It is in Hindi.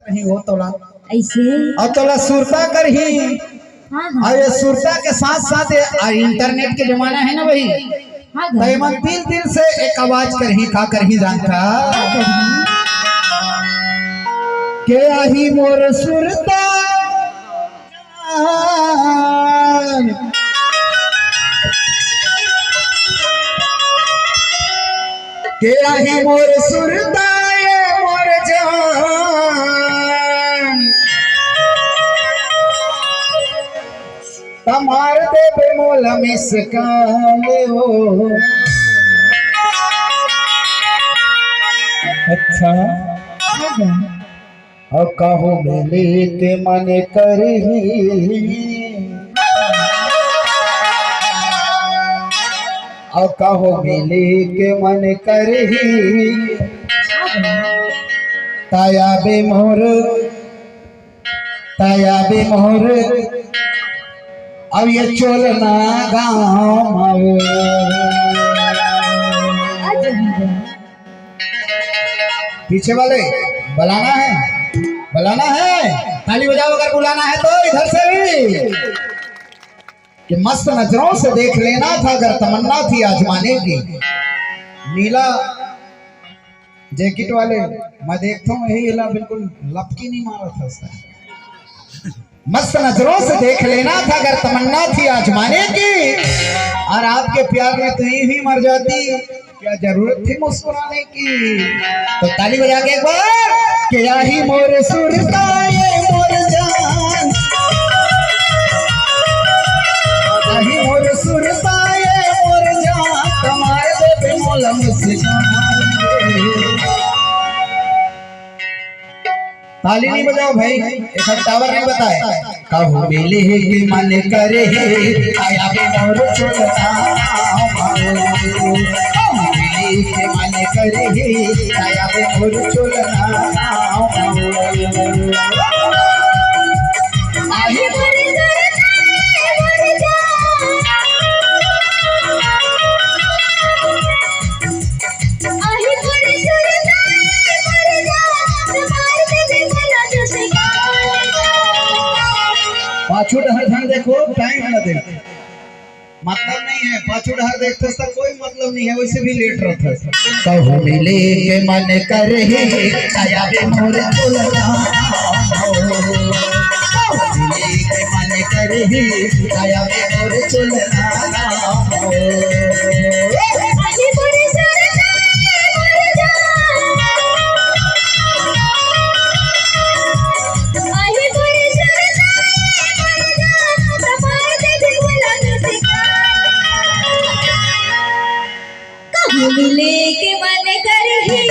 कहीं हो तोला ऐसे और तोला सुरता कर ही। हाँ और ये सुरता के साथ साथ इंटरनेट के जमाना है ना भाई, हाँ तो मन दिल दिल से एक आवाज कर ही का कर ही जानता के आही मोर सुरता के आही मोर सुरता ये मोर जान तमार दे बेमोल मिसकाले हो। अच्छा और कहो मिले के मन कर ही और कहो मिले के मन कर ही ताया बे मोर अब ये चोलना गाँव पीछे वाले बुलाना है ताली बजाओ अगर बुलाना है तो इधर से भी कि मस्त नजरों से देख लेना था अगर तमन्ना थी आजमाने की। नीला जैकेट वाले मैं देखता हूँ यही बिल्कुल लपकी नहीं मारा था उसका। मस्त नजरों से देख लेना था अगर तमन्ना थी आजमाने की और आपके प्यार में तो ही मर जाती, क्या जरूरत थी मुस्कुराने की। तो ताली बजा के एक बार क्या ही मोर सुरता ये मोर जान ही मोर सुरता ये मोर जान तुम्हारे दे बेमोल मुस्कान। ताली नहीं बजाओ भाई, एक टावर नहीं बताए कहूँ मिले के मन करे आया बे मोर चोलना मिले के मन करे आया बे मोर चोलना पाछू डहर ध्यान देखो, टाइम न दे मतलब नहीं है, पाछू डहर देखते तक कोई मतलब नहीं है, वैसे भी लेट रहता है। कहूँ मिले के मन कर ही आया बे मोर चोलना मिले के मन कर ही आया बे मोर चोलना। मिले के मन कर ही